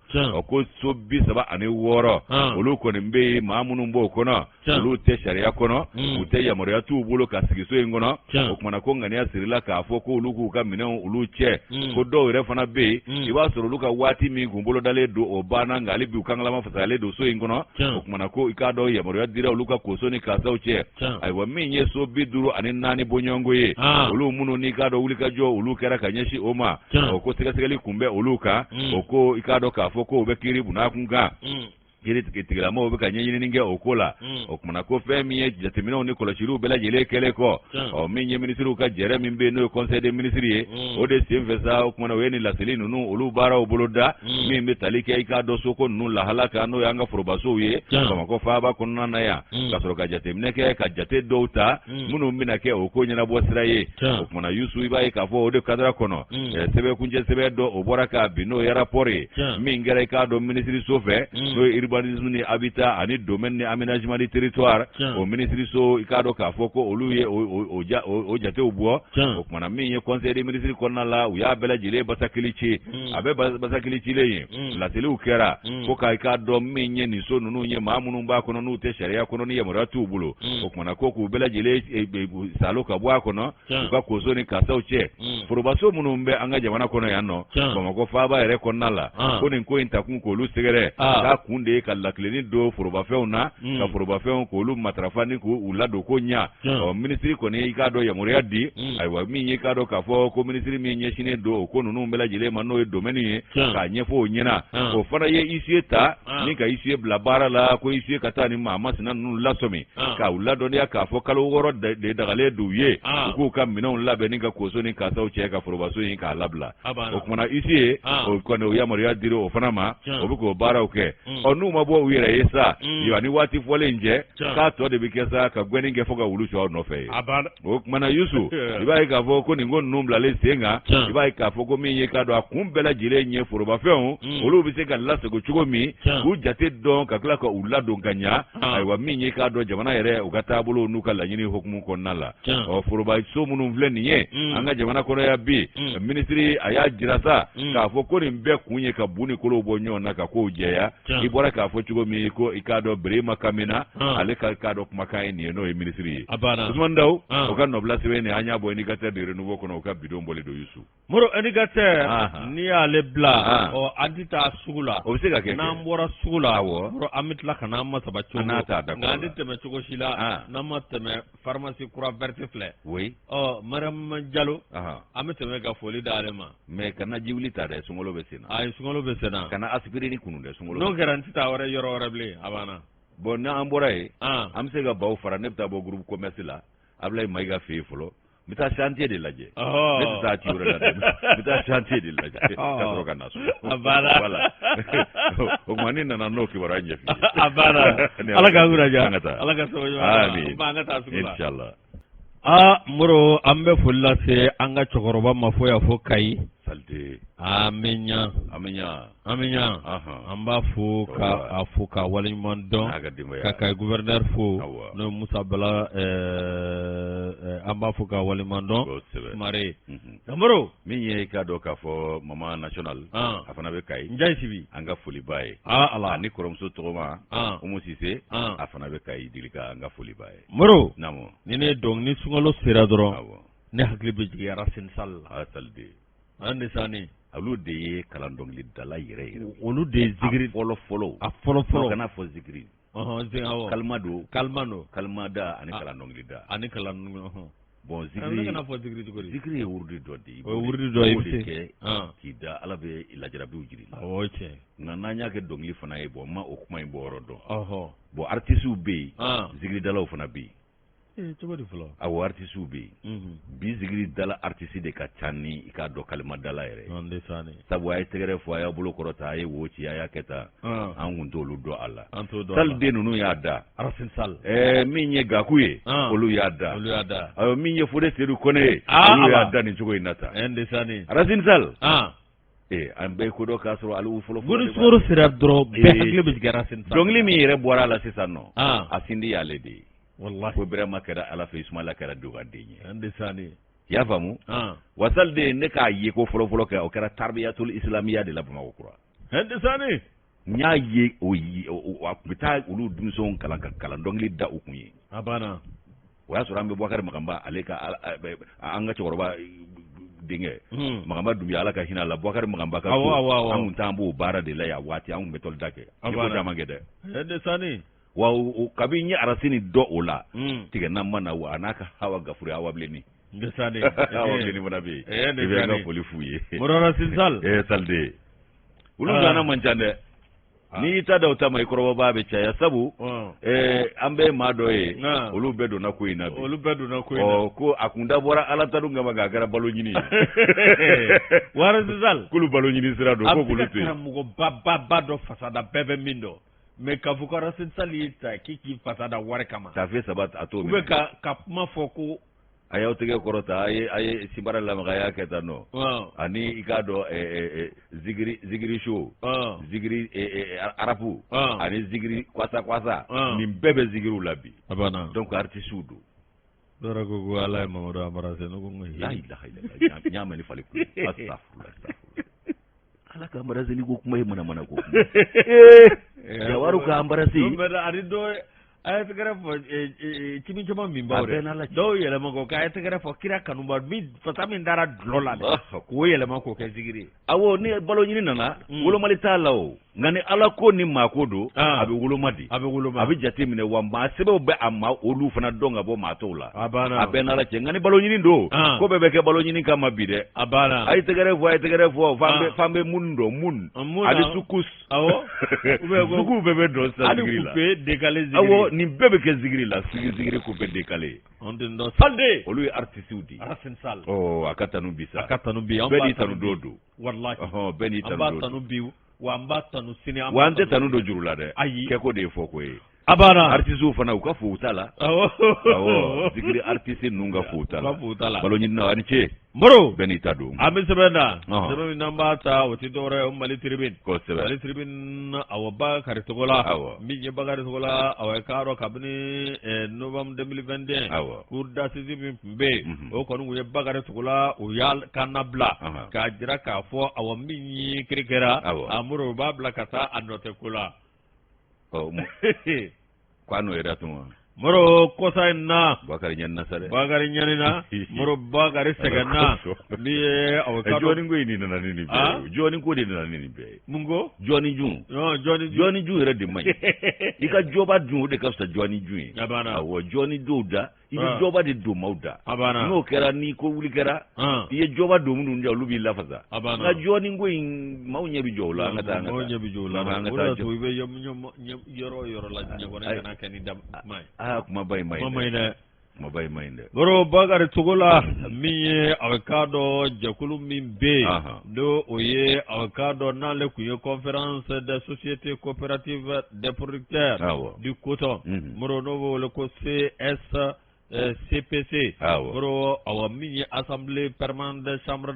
ko so bi saba ani woro olu ko nimbe maamunu mbo kono olu te sharia kono ute ya moriya tu bulo ka sigiso ngono o kuma na ko ngani asirila ka fo ko olu ku ka minan olu che ko do re fana be iba soro luka wati mi gumbulo dale do o bana ngali bi ukangala mafasale do so ngono o kuma na ko ikado ya moriya dira olu ka ko so ni ka sa che ai wa minye so bi duru ani nani bonyongo ye olu munu ni ka do uli ka jo olu kera ka nyeshi oma o ko sigali kumbe olu ka o ko ikado ka fo ko be kiri buna kunga kiri tigira mo be kanye nyini nge okola okumana ko fe mi jatemino ni kola shiru bela jele kele ko o minye ministru ka jere min be no conseil des ministres o de semfesa okumana weni la selinu nu olu bara oboloda min be talike ika do soko nu la halaka no yanga forbaso ye kama ko fa ba kunna na ya ka soro ka jatemne ke ka jate douta munu mina ke okonya na bosira ye okumana yusu iba ka fo o de kadra kono sebe kunje sebe do oboraka bino ya rapore min ngere ka do ministry sofe no urbanisme ni habitat ani domaine ni aménagement du territoire au ministre so ikado ka foko oluye o jate obo o kuma mi ye conseil des ministres konna la uya bela jile basakilichi abe basakilichi le la tele ukera ko ka ikado mi nye ni so nunu nye maamunu ba kono nu te sharia kono ni yamuratu bulo o kuma ko ku bela jile salo ka bwa kono ka ko so ni kasa uche forobaso munumbe anga jamana kono yanno ko ko fa ba ere konna la ko ni ko intakun ko lu segere ka kunde ka lakleni do foroba feuna ka foroba feun ko lu matrafani ko ulado ko nya o ministry ko ne ka do ya muriadi aywa mi nyi ka do ka fo ko ministry mi nyi shine do ko nunu mbela jile mano e domeni ka nyefo nyina o fana ye isieta ni ka isie blabara la ko isie katani mama sinan nunu lasomi ka ulado ne ka fo kalo woro de dagale do ye ko ka minon labe ni ka koso ni ka saw che ka foroba so yin ka labla o kuma isie o ko ne ya muriadi o fana ma o ko bara o ke onu mabo wira yesa yiwani wati fole nje ka to de bikesa ka gweni nge foga ulusho no fe o mana yusu ibai ka fo ko ningo numbla le senga ibai ka fo ko mi ka do akumbela jile nye foroba feun olu bi se ka lase go chugo mi u jate don ka kla ko ulado nganya ai wa mi ka do jamana yere u gata bulu nuka la nyini hukumu ko nala o foroba so munum vle niye anga jamana ko ya bi ministry aya jirasa ka fo ko ni mbe kunye ka buni ko lo bonyo na ka ko jeya ibora ka fo chugo mi ko ikado brema kamina ale ka do makai ni no e ministry Usman Daw o kan no blase we ni anya bo ni gata de renouveau ko no ka bidon bole do yusu moro eni gata ni ale bla o adita sugula o se ga ke na mbora sugula moro amitla kana ma sabacho ngandite me chugo shila na mateme pharmacie kura verte fle oui maram Diallo amiteme ga foli dalema me kana jiwli ta de sungolo besina ay sungolo besina kana aspirini kunu de sungolo no garanti ta wara yoro rable abana bon na amboray am se ga baw fara nebta bo groupe commerce la ablay mayga fi fulo mita chantier de laje mita tiura la mita chantier de laje ka kana so abana wala o mani na no ki wara nyefi abana alaga guraja alaga so amin banga ta sugula inshallah muro ambe fulla se anga chokoroba mafoya fo kai salte amenya amba fo ka afuka walimon don ka kai gouverneur fo no Musa Bala an b'a fɔ ka waliman dɔn Sumare Amaro min ye ka dɔ k'a fɔ Mama National a fana bɛ Kayi Njayi Sibi an ka foli b'a ye ala ni kɔrɔmuso tɔgɔma Umu Sise a fana bɛ Kayi Dilika an ka foli b'a ye Moro naamu ni ne dɔn ni sunkalo sera dɔrɔn ne hakili bɛ jigin Racine Sall la Salde an de sani olu de ye kalan dɔnkili dala yɛrɛ yɛrɛ olu de ye zikiri fɔlɔ fɔlɔ a fɔlɔ fɔlɔ kana fɔ zikiri kalma do kalma da ani kalan dɔnkili da ani kalan dɔnkili bon zikiri kana fɔ zikiri cogo di zikiri ye wurudi dɔ de ye o wurudi dɔ ye de kɛ k'i da Ala bɛ lajarabiw jiri la o cɛ nka n'an y'a kɛ dɔnkili fana ye bon ma o kuma in bɔ yɔrɔ dɔn bon artistes bɛ yen zikiridalaw fana bɛ yen cogo di fɔlɔ awɔ artistes bɛ yen bi zikiridala artiste de ka ca ni i k'a dɔn kalimadala yɛrɛ sabu a ye tɛgɛrɛ fɔ a y'a bolo kɔrɔta a ye wo ci a y'a kɛ tan an kun t'olu dɔn a la Salden ninnu y'a da Racine Sall min ye Gaku ye olu y'a da min ye Fode Seydou Kone ye olu y'a da nin cogo in na tan Racine Sall an bɛɛ ko dɔ k'a sɔrɔ ale fɔlɔ fɔlɔ soro sera dɔrɔn bɛɛ hakili bɛ jigin Racine Sall dɔnkili min yɛrɛ bɔra a la sisan nɔ a sindi y'ale de ye wallahi ko Birama kɛra Ala fɛ Ismaila kɛra Dogaden ye an de sani i y'a faamu wa Salden ne k'a ye ko fɔlɔ kɛ o kɛra Tarbiyatul Islamiya de la Bamakɔ kura an de sani n y'a ye o a kun bɛ taa olu denmisɛnw kalan ka kalan dɔnkili da u kun ye a banna o y'a sɔrɔ an bɛ Bubakari Magamba ale ka an ka cɛkɔrɔba denkɛ Magamba Dunbiya Ala ka hinɛ a la Bubakari Magamba ka so an kun t'an b'o baara de la yan waati an kun bɛ tɔli da kɛ a ma kɛ dɛ an de sani wa kabini ye Arasini dɔ o la tigɛna ma na wa a n'a ka Hawa Gafure Hawa Bilenni Hawa Bilenni fana bɛ yen i bɛ ka foli f'u ye Moro Racine Sall Salde olu dilanna man ca dɛ n'i y'i ta da o ta ma i kɔrɔbɔba bɛ caya sabu an bɛ maa dɔ ye olu bɛɛ donna ko in na bi ko a kun dabɔra Ala ta dun kama k'a kɛra balo ɲini wa Racine Sall k'olu balo ɲini sira don ko k'olu to yen a bɛ se ka karamɔgɔba dɔ fasada bɛɛ bɛ min dɔn mais k'a fɔ ko Racine Sall y'i ta k'i fasada wari kama tafe saba a t'o minɛ ka kuma fɔ ko a y'aw tɛgɛ kɔrɔta a ye Sinbara lamaga a y'a kɛ tan nɔ ani i k'a dɔn zikiri show zikiri arabu ani zikiri kwasa nin bɛɛ bɛ zikiriw la bi donc artistes don dɔwɛrɛ ko Ala ye Mamadu Amara se ne ko n y'a mɛn ni fali kun astafurlah Ala ka Amara se ni ko kuma ye mana ko jawaru ka Amara se ani dɔ a ye tɛgɛrɛ fɔ cimi caman min b'aw dɛ dɔw yɛlɛma k'o kɛ a ye tɛgɛrɛ fɔ kira kanuba fasa min dara dulɔ la dɛ k'o yɛlɛma k'o kɛ zikiri awɔ ni balo ɲini nana wolomali t'a la o nka ni Ala ko ni maa ko don a bɛ woloma di a bɛ jate minɛ wa maa sɛbɛnw bɛ a ma olu fana dɔn ka bɔ maa tɔw la a bɛɛ n'Ala cɛ nka ni balo ɲini don ko bɛɛ bɛ kɛ balo ɲini kama bi dɛ a ye tɛgɛrɛ fɔ f'an bɛ mun dɔn mun ani sukus awɔ suku bɛɛ bɛ dɔn sa zikiri la awɔ nin bɛɛ bɛ kɛ zikiri la zikiri ko bɛ décalé Salde olu ye artistes di Racine Sall a ka tanu bi sa bɛɛ n'i tanu don wallahi bɛɛ n'i tanu don wa an b'a tanu sini wa an tɛ tanu don juru la dɛ kɛ ko de ye fɔ ko ye a banna artistes fana u ka fo t'a la awɔ zikiri artistes ninnu ka fo t'a la balo ɲini na ani ce Moro bɛɛ n'i ta don an bɛ sɛbɛn da sɛbɛn min n'an b'a ta o tɛ dɔwɛrɛ o Mali Tribune kosɛbɛ Mali Tribune awɔ Bakari Togola min ye Bakari Togola awɔ k'a dɔn kabini novembre 2021 cour d'assises min tun bɛ yen o kɔni tun ye Bakari Togola o y'a kan labila k'a jira k'a fɔ awɔ min ye kiri kɛra a Moro o b'a bila ka taa a nɔ tɛ ko la ko a n'o yɛrɛ tun wa Moro kosa in na Bakari ɲanina sa dɛ Bakari ɲanina Moro Bakari sɛgɛnna min ye awɔ ka jɔni ko in de nana ni nin bɛɛ ye jɔni ko de nana ni nin bɛɛ ye mun ko jɔni jun jɔni jun yɛrɛ de man ɲi i ka jɔba dun o de ka fisa jɔni jun ye awɔ jɔni dɔw da i bɛ jɔba de don maaw da n'o kɛra ni ko wuli kɛra i ye jɔba don minnu da olu b'i lafasa nka jɔni ko in maaw ɲɛ bɛ jɔ o la an ka taa maaw ɲɛ bɛ jɔ o la o de to i bɛ yɔrɔ o yɔrɔ la diɲɛ kɔnɔ kana kɛ ni kuma ye kumaba in ma ɲi dɛ kumaba in ma ɲi dɛ Moro Bakari Togola min ye a bɛ k'a dɔn jɛkulu min bɛ yen n'o o ye a bɛ k'a dɔn n'ale tun ye conférence des sociétés coopératives des producteurs du coton Moro n'o bɛ wele ko CS CPC boro awa minye assemblée permanente de chambre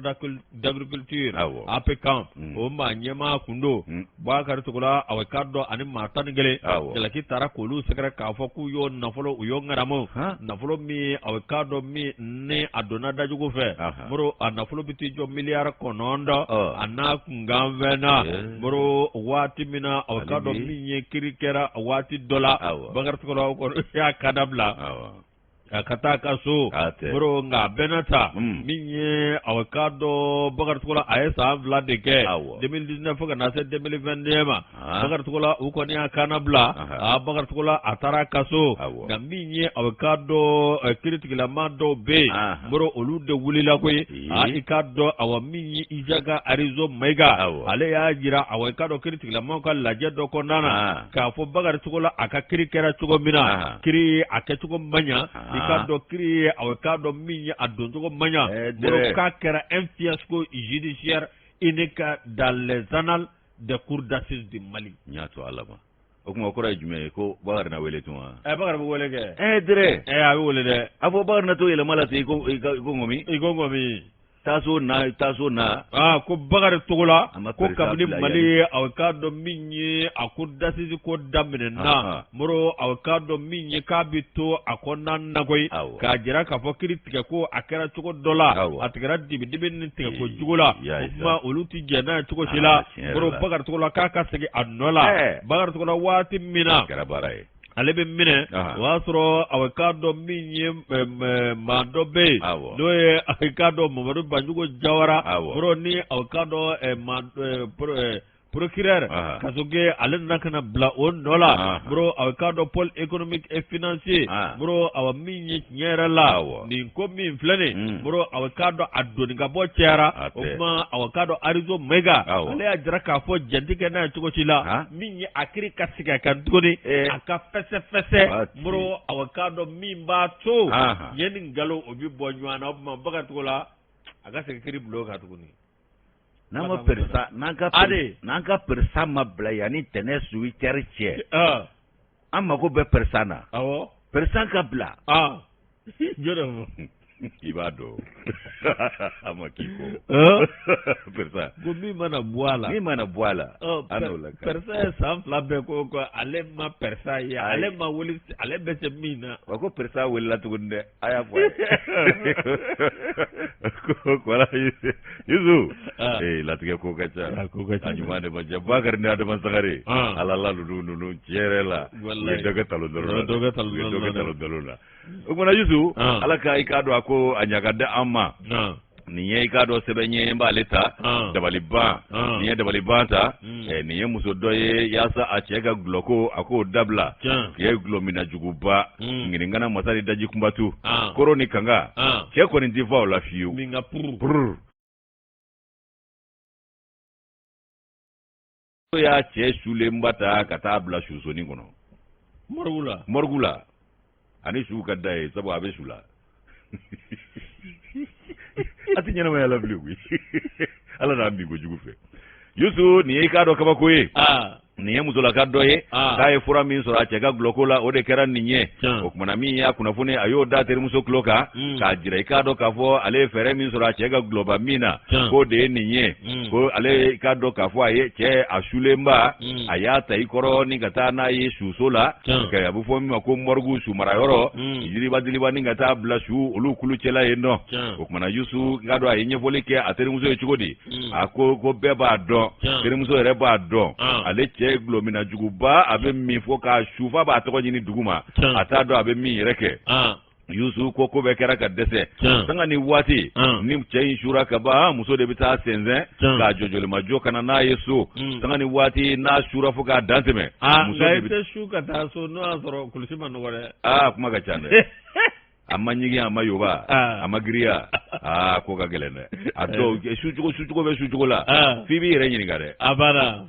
d'agriculture APCAM o ma nyema kundo ba kar tukula awa kaddo ani matan gele kala ki tara kolu sekra ka fo ku yo nafolo uyo ngaramo nafolo mi awa kaddo mi ne adona dajugo fe boro nafolo biti jo milliard konondo ana kungamvena boro wati mina awa kaddo minye kirikera wati dola bangar tukula ko ya kadabla akataka so bro nga benata minye awakado bagar tukola ayesa vla de ke 2019 kana se 2022 ma bagar tukola ukoni akana bla bagar tukola atara kaso nga minye awakado kritikila mando be bro olude wulila ko ikado awa minye ijaga arizo mega ale ya jira awakado kritikila manka laje do konana ka fo bagar tukola aka krikera tuko mina kri aketuko manya ikado créé awakado minya adonto manya ka kera un fiasco judiciaire unique dans les annales des cours d'assises du Mali nyato alama okuma okora jume ko bagar na wele tuma bagar bo wele ke dire abi wele de abo bagar na to yele mala te ko ngomi taso na ko bagar togola ko kabni Mali awakado minye akudasi ko damne na moro awakado minye kabito akonna nagoy ka jira ka fokiri tike ko akara tuko dola atigara dibi ni tike ko jugula kuma uluti jana tuko shila moro bagar togola ka sege anola bagar togola wati mina karabarai alebe mine wasro awakado minye mandobe doye awakado Mamadou Banjugo Jawara bro ni awakado procureur kasoge alen nakana bla on dola bro awakado pôle économique et financier bro awa minye nyera la ni ko min flane bro awakado adoni ga bo tiara okuma awakado arizo mega ale ajra ka fo jandike na tuko chila minye akiri kasika kan tukoni aka fese bro awakado mimba to yeni ngalo obi bonywana obma baga tukola aga sekiri bloga tukoni nama persa nanka persa mabla yani tene suwi cherche amma ko be persana persa kabla jodo ibado ama kiko persa go mi mana boala anola persa sam flabe ko alema persa ya alema woli alebe se mina ko persa wala tugunde aya boy ko la yuzu latike ko gacha anyumane majabakar ni adama sagare alala lulu cherela doga talo dolo ukuna yuzu alaka ikado ako anyagada amma niye ikado sebenye mbaleta dabaliba niye dabalibanta niye musodoye yasa achega gloko ako dabla ye glomina juguba ngiringana masari daji kumbatu koroni kanga cheko ni diva la fiu minga pur ya che shule mbata katabla shuzoni ngono morgula ani shuka dai sabu abe shula ati nyana ma yala bluwi ala na mbigo jugufe yusu ni ikado kama koye niye muzola kadoye kaye fura min sora chega glokola ode kera ninye okumana mi ya kuna fune ayo da tere muso kloka ka jira ikado kafo ale fere min sora chega globa mina ko de ninye ko ale ikado kafo aye che ashulemba ayata ikoro ni gata na ye shusola ka yabu fo mi ko morgu su marayoro yiri badili ba ninga ta bla shu ulu kulu chela yeno okumana yusu ngado aye nyefolike atere muso echugodi ako ko beba do tere muso reba do ale glomina juguba abe mi foka shufa ba to nyini duguma atado abe mi reke yusu koko be kera ka dese sanga ni wati ni chain shura ka ba muso de bita senze ka jojole majo kana na yesu sanga ni wati na shura foka danteme muso de bita shuka ta so no azoro kulisima no gore kuma ga chande amma nyigi amma yoba amma griya ko ga gelene ado shujugo be shujugo la fibi re nyini gare abara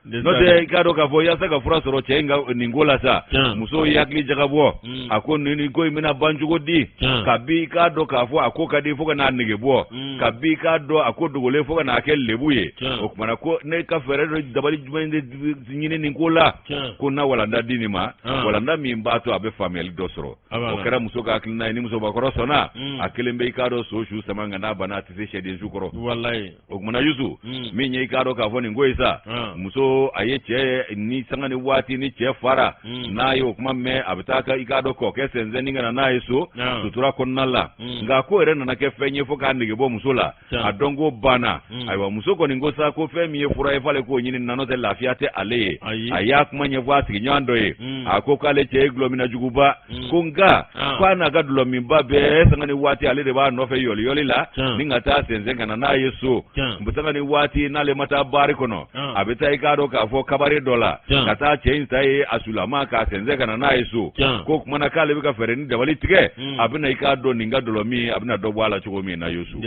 no de kado ka fo ya saka fura soro chenga ningola sa muso yakli jagabo ako nini ko mina banjugo di kabi kado ka fo ako kadi fo na nige bo kabi kado ako dogole fo na kel lebuye okmana ko ne ka fere dabali jumende nyine ningola ko na wala nda dinima wala nda mi mbato abe family dosro okara muso ka akilina ni muso bakoro sona akilembe kado so shu samanga na bana tise shede jukoro wallahi okmana yusu mi nye kado ka fo ningo isa muso aye che ni sangani wati ni che fara na yo kuma me abitaka ikado ko kesenze ninga na yeso sutura konnalla nga ko ere na ke fenye fo ka ndige bo musola adongo bana aywa muso ko ningo sa ko femi e fura e fale ko nyini nanote lafiate ale aya kuma nye wati nyando e akokale che glomina juguba kunga kwana gadulo mimba be sangani wati ale de ba no fe yoli la ninga ta senze ngana na yeso mbutangani wati nale mata bari kono abita ikado ka fo kabare dola kata chain sai asulama ka senze kana na yeso ko kuma na kale bika fereni da wali tige abina ikado ninga dolomi abina dobo ala chugomi na yeso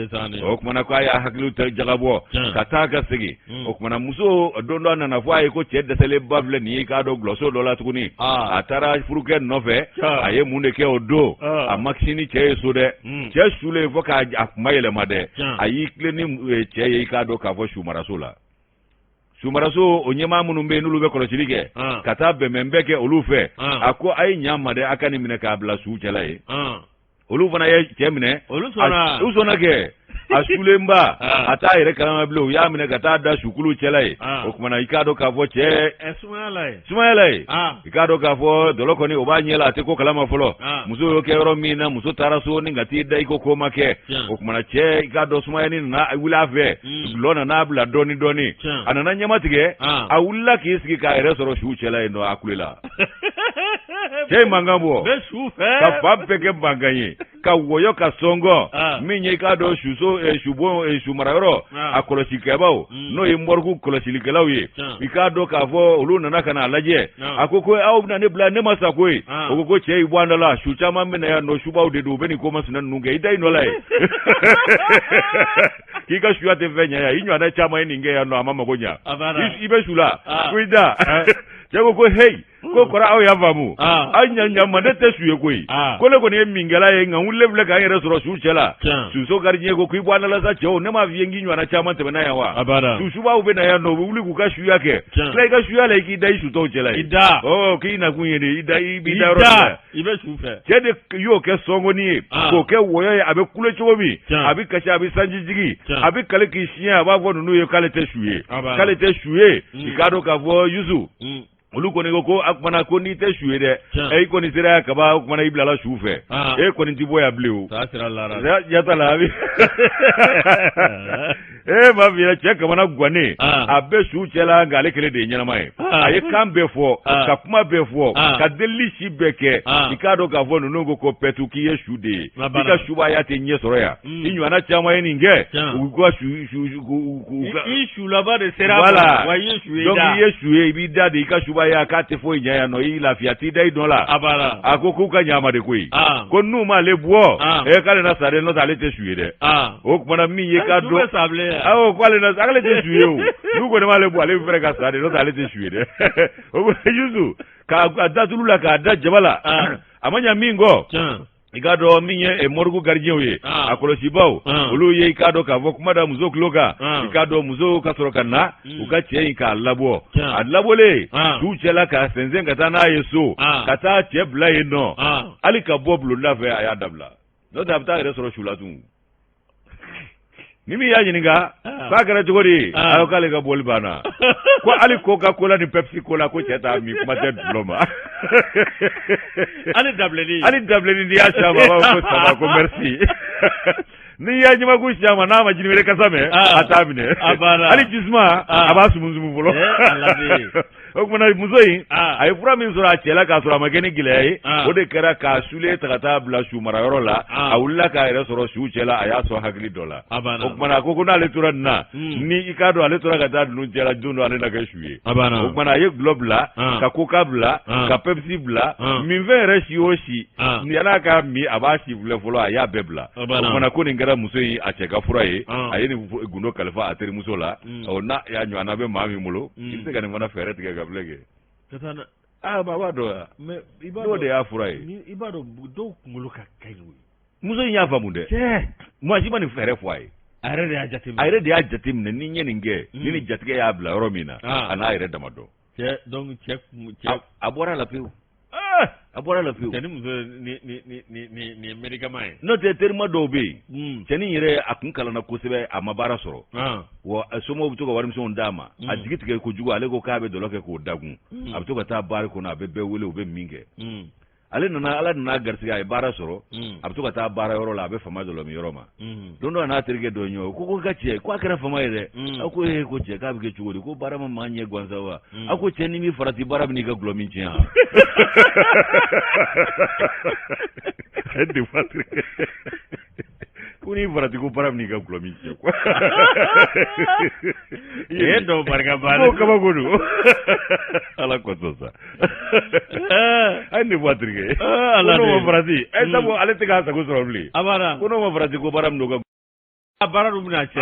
o kuma na kwa ya haklu ta jagabo kata ka sigi o kuma na muso dondo na fo ay ko chedde sele bavle ni ikado gloso dola tukuni atara furuke nove aye munde ke odo a maxini che so de che sule fo ka akmayele made ayi kleni che ikado ka fo shumara sola sumaraso onyema munumbe nulube kolochilike katabe membeke olufe ako ay nyamade akani mine ka bla su chelai olufana ye chemne usona ke asulemba ata ire kalama blo ya mine kata da shukulu chelai okumana ikado ka vo che sumayalai ikado ka vo doloko ni obanyela atiko kalama folo muso yoke romina muso taraso ni ngati da iko koma ke okumana che ikado sumayani na wilave lona na bla doni anana nyamatike awulla kisiki ka ire soro shu chelai no akulela che mangambo ka fapeke banganye ka woyo ka songo minye ikado shuso shubo shumararo akoloshikebao no imborgu koloshilikelaw ye ikado ka fo uluna nakana alaje akoko au na ne bla ne masakoi okoko che ibwanda la shuchama mena ya no shubao de do beni koma sinan nunge idai no lai kika shuya te venya ya inyo ana chama ninge ya no amama gonya ibe shula kuida jago ko hey ko kora aw ya vamu anya mandete suye koi kole ko ne mingela ye ngawulevle ka yere soro shuchela suso garnye ko kuibwana la za cheo ne ma viengi nywa na chama te na yawa sushuba ube na ya no wuli ku ka shu yake play ka shu yale ki dai shuto chela ida ki na kunyede ida ibida ro ibe shufe chede yo ke songo ni ko ke woyo ya abe kule chobi abi kacha abi sanjijigi abi kale ki shia ba vo nunu yo kale te shuye ikado ka vo yuzu oluko ne ko akmana ko ni te shuye de e ko ni sira ka ba akmana ibla la shufe e ko ni tiboya bleu ta sira lara ya ta la bi ma vira cheka mana gwane abe shu chela ngale kele de nyana mai aye kambe fo ka kuma be fo ka delishi beke ikado ka fo nungo ko petu ki ye shude ika shuba ya te nye soroya inyu ana chama ye ninge ugwa shu la ba de sera wa ye shuye donc ye shuye bi dade ika shuba ya ka te fo nya ya no ila fiati dai dola abara akoko ka nyama de koi ko numa le buo e kale na sare no tale te shuye de o kuma mi ye ka do awo kwale na akale te shuye o nuko ne male buo ale fere ka sare no tale te shuye de o yuzu ka adatulula ka adajabala amanya mingo ikado minye morgu garjien ye akolo sibao olu ye ikado ka vokumada muzo kloka ikado muzo kasoroka na ukache ika labo adlabole tu chela ka senzenga tana yeso kata chebla eno alika boblo lave ayadabla no dabta resoro shulatu nimi yaji ninga bakara jogori ayo kale ga bolbana ko ali coca cola ni pepsi cola ko cheta mi kuma te diploma ali dableni ndi acha baba ko saba ko merci ni yaji magusha mana majini wele kasame atamine ali jisma abasu munzumu bolo o kuma muso in a ye fura min sɔrɔ a cɛla k'a sɔrɔ a ma kɛ ni gɛlɛya ye o de kɛra k'a sulen ta ka taa bila su mara yɔrɔ la a wulila k'a yɛrɛ sɔrɔ su cɛla a y'a sɔn hakili dɔ la o kuma a ko n'ale tora nin na ni i k'a dɔn ale tora ka taa ninnu cɛla don dɔ ale na kɛ su ye o kuma a ye gulɔ bila ka coca bila ka pepsi bila minfɛn yɛrɛ si o si ni ala ka min a b'a si filɛ fɔlɔ a y'a bɛɛ bila o kuma ko nin kɛra muso in a cɛ ka fura ye a ye nin gundo kalifa a terimuso la n'a y'a ɲɔgɔnna bɛ maa min bolo i bɛ se ka nin fana fɛɛrɛ tigɛ ka filɛ kɛ b'a dɔn n'o de y'a fura ye i b'a dɔn dɔw kunkolo ka kaɲi muso in y'a faamu dɛ maa si ma nin fɛɛrɛ fɔ a ye a yɛrɛ de y'a jateminɛ ni ɲɛ nin kɛ ni nin jatigɛ y'a bila yɔrɔ min na a n'a yɛrɛ dama dɔn cɛ a bɔra la pewu a bɔra la pewu cɛ ni muso nin ye médicament ye n'o tɛ terima dɔw bɛ yen cɛnin yɛrɛ a kun kalanna kosɛbɛ a ma baara sɔrɔ wa somɔgɔw bɛ to ka warimisɛnw d'a ma a jigi tigɛ kojugu ale ko k'a bɛ dɔlɔ kɛ k'o dagun a bɛ to ka taa baara kɔnɔ a bɛ bɛɛ wele u bɛ min kɛ ale nana ala nana garisɛgɛ a ye baara sɔrɔ a bɛ to ka taa baara yɔrɔ la a bɛ fama dɔ min yɔrɔ ma don dɔ n'a terikɛ dɔ ɲɔ ko ka cɛ ko a kɛra fama ye dɛ a ko ko cɛ k'a bɛ kɛ cogo di ko baara ma maa ɲɛ gansa wa a ko cɛ ni min farati baara bɛ n'i ka gulɔ min tiɲɛ ko n'i farati ko baara bɛ n'i ka gulɔ min tiɲɛ i ye dɔw barika baara ko kabako don ala kosɔn sa hali ni bɔ terikɛ ala n'o ma farati sabu ale tɛ k'a sago sɔrɔ bilen ko n'o ma farati ko baara min don ka baara dun bɛna cɛ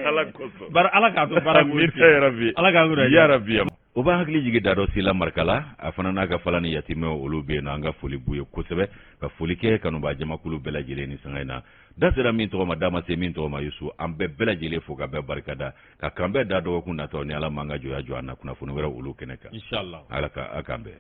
ala kosɔn bari ala k'a to baara min yarabi ala k'a to yarabi o b'a hakili jigin da dɔ Sila Marikala a fana n'a ka falan ni yatimɛw olu bɛ yen nɔ an ka foli b'u ye kosɛbɛ ka foli kɛ kanubaa jamakulu bɛɛ lajɛlen ni sanga in na da sera min tɔgɔ ma da ma se min tɔgɔ ma Yusu an bɛɛ lajɛlen fo ka bɛɛ barikada ka kan bɛɛ da dɔgɔkun nataw ni ala m'an ka jɔya jɔ an na kunnafoni wɛrɛ olu kɛnɛ kan inshallah ala ka a kan bɛɛ